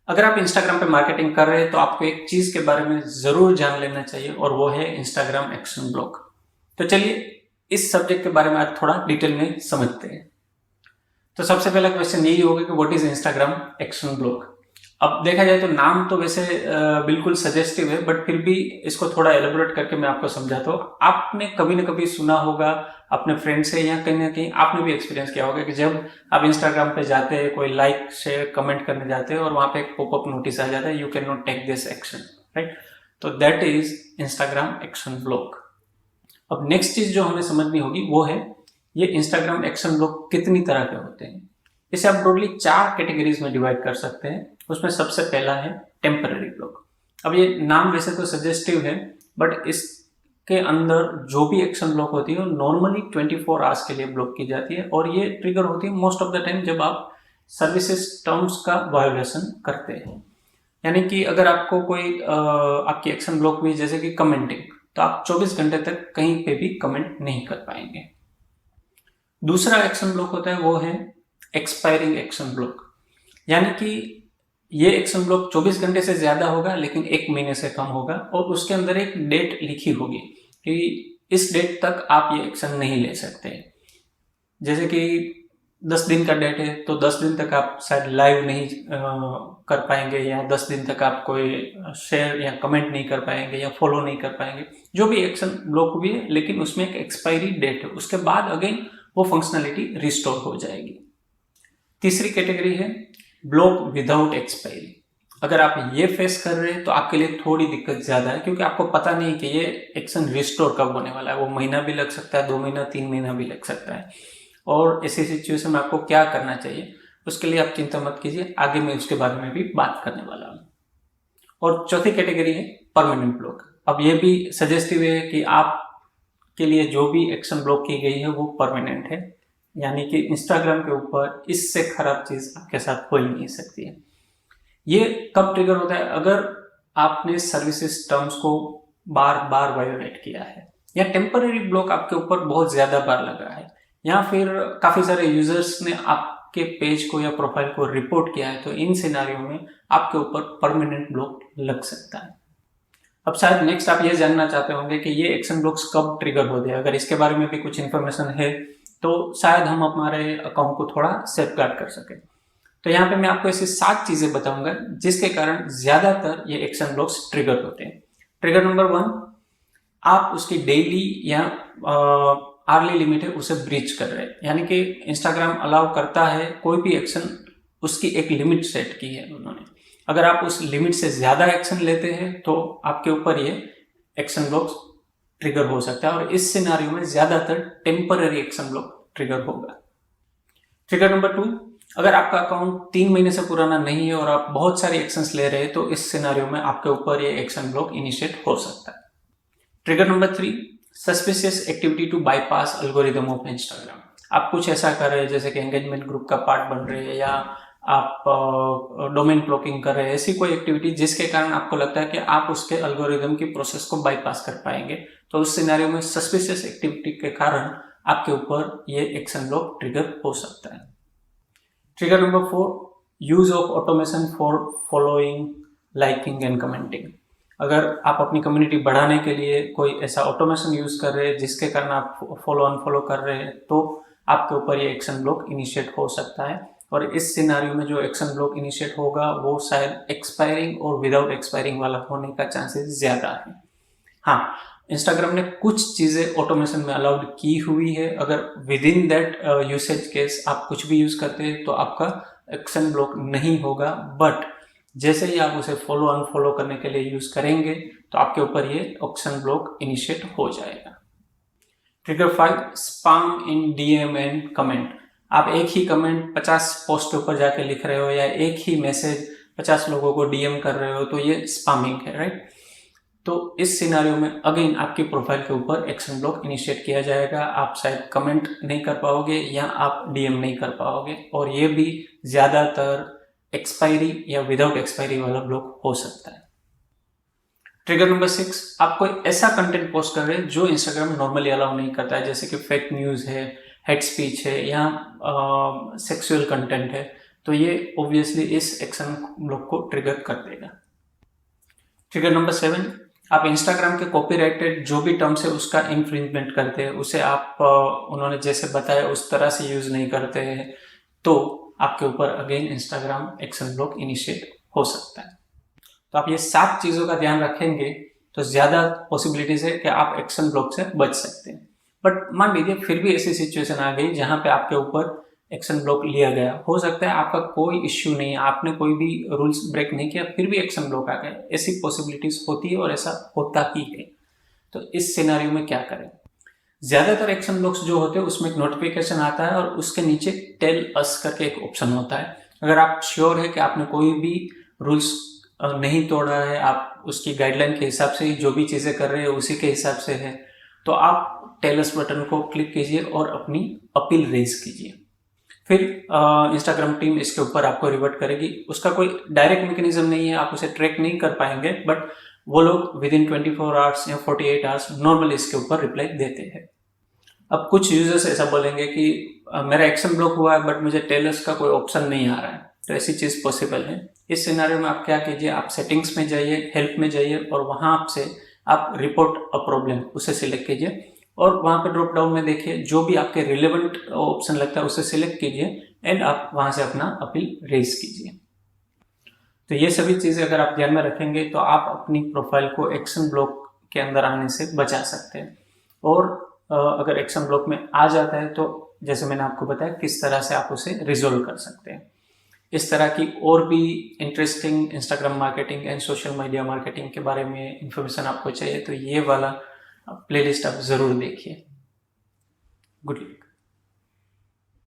अगर आप इंस्टाग्राम पे मार्केटिंग कर रहे हैं तो आपको एक चीज के बारे में जरूर जान लेना चाहिए और वो है इंस्टाग्राम एक्शन ब्लॉक। तो चलिए इस सब्जेक्ट के बारे में आज थोड़ा डिटेल में समझते हैं। तो सबसे पहला क्वेश्चन यही होगा कि what is Instagram action block. अब देखा जाए तो नाम तो वैसे बिल्कुल सजेस्टिव है, बट फिर भी इसको थोड़ा एलेबोरेट करके मैं आपको समझाता हूँ। आपने कभी ना कभी सुना होगा अपने फ्रेंड से या कहीं ना कहीं आपने भी एक्सपीरियंस किया होगा कि जब आप इंस्टाग्राम पे जाते हैं, कोई लाइक शेयर कमेंट करने जाते हैं और वहां पे एक पॉपअप नोटिस आ जाता है, you can not take this action, right. तो that is Instagram action block. अब नेक्स्ट चीज जो हमें समझनी होगी वो है ये इंस्टाग्राम एक्शन ब्लॉक कितनी तरह के होते हैं। इसे आप ब्रॉडली 4 कैटेगरीज में डिवाइड कर सकते हैं। उसमें सबसे पहला है टेम्पररी ब्लॉक। अब ये नाम वैसे तो सजेस्टिव है, बट इसके अंदर जो भी एक्शन ब्लॉक होती है वो नॉर्मली 24 आवर्स के लिए ब्लॉक की जाती है और ये ट्रिगर होती है मोस्ट ऑफ द टाइम जब आप सर्विसेज टर्म्स का वायोलेशन करते हैं। यानी कि अगर आपको कोई आपकी एक्शन ब्लॉक हुई जैसे कि कमेंटिंग, तो आप 24 घंटे तक कहीं पे भी कमेंट नहीं कर पाएंगे। दूसरा एक्शन ब्लॉक होता है वो है एक्सपायरिंग एक्शन ब्लॉक। यानी कि ये एक्शन ब्लॉक 24 घंटे से ज्यादा होगा लेकिन 1 महीने से कम होगा और उसके अंदर एक डेट लिखी होगी कि इस डेट तक आप ये एक्शन नहीं ले सकते। जैसे कि 10 दिन का डेट है तो 10 दिन तक आप शायद लाइव नहीं कर पाएंगे, या 10 दिन तक आप कोई शेयर या कमेंट नहीं कर पाएंगे या फॉलो नहीं कर पाएंगे। जो भी एक्शन ब्लॉक हुई है लेकिन उसमें एक एक्सपायरी डेट है, उसके बाद अगेन वो फंक्शनलिटी रिस्टोर हो जाएगी। तीसरी कैटेगरी है ब्लॉक विदाउट एक्सपायरी। अगर आप ये फेस कर रहे हैं तो आपके लिए थोड़ी दिक्कत ज्यादा है, क्योंकि आपको पता नहीं कि ये एक्शन रिस्टोर कब होने वाला है। वो महीना भी लग सकता है, 2 महीना 3 महीना भी लग सकता है, और ऐसी सिचुएशन में आपको क्या करना चाहिए उसके लिए आप चिंता मत कीजिए, आगे मैं उसके बारे में भी बात करने वाला हूँ। और चौथी कैटेगरी है परमानेंट ब्लॉक। अब ये भी सजेस्टिव है कि आप के लिए जो भी एक्शन ब्लॉक की गई है वो परमानेंट है, यानी कि इंस्टाग्राम के ऊपर इससे खराब चीज आपके साथ हो ही नहीं सकती है। ये कब ट्रिगर होता है? अगर आपने सर्विसेज टर्म्स को बार बार वायोलेट किया है, या टेम्पररी ब्लॉक आपके ऊपर बहुत ज्यादा बार लगा है, या फिर काफी सारे यूजर्स ने आपके पेज को या प्रोफाइल को रिपोर्ट किया है, तो इन सिनारियों में आपके ऊपर परमानेंट ब्लॉक लग सकता है। अब शायद नेक्स्ट आप ये जानना चाहते होंगे कि ये एक्शन ब्लॉक्स कब ट्रिगर होते हैं। अगर इसके बारे में भी कुछ इन्फॉर्मेशन है तो शायद हम हमारे अकाउंट को थोड़ा सेफ गार्ड कर सके। तो यहाँ पे मैं आपको ऐसी 7 चीजें बताऊंगा जिसके कारण ज्यादातर ये एक्शन ब्लॉक्स ट्रिगर होते हैं। ट्रिगर नंबर 1, आप उसकी डेली या आर्ली लिमिट है उसे ब्रीच कर रहे हैं। यानी कि इंस्टाग्राम अलाउ करता है कोई भी एक्शन, उसकी एक लिमिट सेट की है उन्होंने। अगर आप उस लिमिट से ज्यादा एक्शन लेते हैं तो आपके ऊपर ये एक्शन ब्लॉक ट्रिगर हो सकता है, और इस सिनारियो में ज्यादातर टेम्पररी एक्शन ब्लॉक ट्रिगर होगा। ट्रिगर नंबर 2, अगर आपका अकाउंट 3 महीने से पुराना नहीं है और आप बहुत सारे एक्शंस ले रहे हैं तो इस सिनारियो में आपके ऊपर ये एक्शन ब्लॉक इनिशिएट हो सकता है। Trigger number 3, suspicious activity to bypass algorithm of Instagram. आप कुछ ऐसा कर रहे हैं जैसे कि एंगेजमेंट ग्रुप का पार्ट बन रहे हैं, या आप डोमेन ब्लॉकिंग कर रहे हैं, ऐसी कोई एक्टिविटी जिसके कारण आपको लगता है कि आप उसके एल्गोरिदम की प्रोसेस को बाईपास कर पाएंगे, तो उस सिनेरियो में सस्पिशियस एक्टिविटी के कारण आपके ऊपर ये एक्शन ब्लॉक ट्रिगर हो सकता है। Trigger number 4, use of automation for following, liking and commenting. अगर आप अपनी कम्युनिटी बढ़ाने के लिए कोई ऐसा ऑटोमेशन यूज कर रहे हैं जिसके कारण आप फॉलो अनफॉलो कर रहे हैं, तो आपके ऊपर ये एक्शन ब्लॉक इनिशिएट हो सकता है। और इस सिनारियो में जो एक्शन ब्लॉक इनिशिएट होगा वो शायद एक्सपायरिंग और विदाउट एक्सपायरिंग वाला होने का चांसेस ज्यादा है। हाँ, इंस्टाग्राम ने कुछ चीजें ऑटोमेशन में अलाउड की हुई है। अगर with in that usage case आप कुछ भी यूज करते हैं तो आपका एक्शन ब्लॉक नहीं होगा, बट जैसे ही आप उसे फॉलो अनफॉलो करने के लिए यूज करेंगे तो आपके ऊपर ये एक्शन ब्लॉक इनिशिएट हो जाएगा। Trigger 5, spam in DM and comment. आप एक ही कमेंट 50 पोस्ट के ऊपर जाके लिख रहे हो, या एक ही मैसेज 50 लोगों को डीएम कर रहे हो, तो ये स्पैमिंग है, राइट। तो इस सिनारियो में अगेन आपकी प्रोफाइल के ऊपर एक्शन ब्लॉक इनिशिएट किया जाएगा। आप शायद कमेंट नहीं कर पाओगे या आप डीएम नहीं कर पाओगे, और ये भी ज्यादातर एक्सपायरी या विदाउट एक्सपायरी वाला ब्लॉक हो सकता है। ट्रिगर नंबर 6, आप कोई ऐसा कंटेंट पोस्ट कर रहे हैं जो इंस्टाग्राम नॉर्मली अलाउ नहीं करता है, जैसे कि फेक न्यूज है, हेट स्पीच है, या सेक्सुअल कंटेंट है। तो ये ऑब्वियसली इस एक्शन ब्लॉक को ट्रिगर कर देगा। ट्रिगर नंबर 7, आप इंस्टाग्राम के कॉपीराइटेड जो भी टर्म्स है उसका इन्फ्रिंजमेंट करते हैं, उसे आप उन्होंने जैसे बताया उस तरह से यूज नहीं करते हैं, तो आपके ऊपर again Instagram action block initiate हो सकता है। तो आप ये 7 चीजों का ध्यान रखेंगे तो ज्यादा पॉसिबिलिटीज है कि आप एक्शन ब्लॉक से बच सकते हैं। बट मान लीजिए फिर भी ऐसी सिचुएशन आ गई जहां पे आपके ऊपर एक्शन ब्लॉक लिया गया, हो सकता है आपका कोई इश्यू नहीं है, आपने कोई भी रूल्स ब्रेक नहीं किया, फिर भी एक्शन ब्लॉक आ गया, ऐसी पॉसिबिलिटीज होती है और ऐसा होता ही है। तो इस सिनेरियो में क्या करें? ज्यादातर एक्शन ब्लॉक्स जो होते हैं उसमें एक नोटिफिकेशन आता है और उसके नीचे टेल अस करके एक ऑप्शन होता है। अगर आप श्योर है कि आपने कोई भी रूल्स नहीं तोड़ा है, आप उसकी गाइडलाइन के हिसाब से जो भी चीजें कर रहे हैं उसी के हिसाब से है, तो आप टेल अस बटन को क्लिक कीजिए और अपनी अपील रेज कीजिए। फिर इंस्टाग्राम टीम इसके ऊपर आपको रिवर्ट करेगी। उसका कोई डायरेक्ट मैकेनिज्म नहीं है, आप उसे ट्रैक नहीं कर पाएंगे, बट वो लोग विद इन 24 आवर्स या 48 आवर्स नॉर्मली इसके ऊपर रिप्लाई देते हैं। अब कुछ यूजर्स ऐसा बोलेंगे कि मेरा एक्शन ब्लॉक हुआ है बट मुझे टेलर्स का कोई ऑप्शन नहीं आ रहा है, तो ऐसी चीज पॉसिबल है। इस सिनेरियो में आप क्या कीजिए, आप सेटिंग्स में जाइए, हेल्प में जाइए और वहां से आप रिपोर्ट अ प्रॉब्लम उसे सिलेक्ट कीजिए और वहां पे ड्रॉप डाउन में देखिए जो भी आपके रिलेवेंट ऑप्शन लगता है उसे सिलेक्ट कीजिए एंड आप वहां से अपना अपील रेज कीजिए। तो ये सभी चीजें अगर आप ध्यान में रखेंगे तो आप अपनी प्रोफाइल को एक्शन ब्लॉक के अंदर आने से बचा सकते हैं। और अगर एक्शन ब्लॉक में आ जाता है तो जैसे मैंने आपको बताया किस तरह से आप उसे रिजोल्व कर सकते हैं। इस तरह की और भी interesting Instagram marketing and social media marketing के बारे में इंफॉर्मेशन आपको चाहिए तो ये वाला प्लेलिस्ट आप जरूर देखिए। गुड।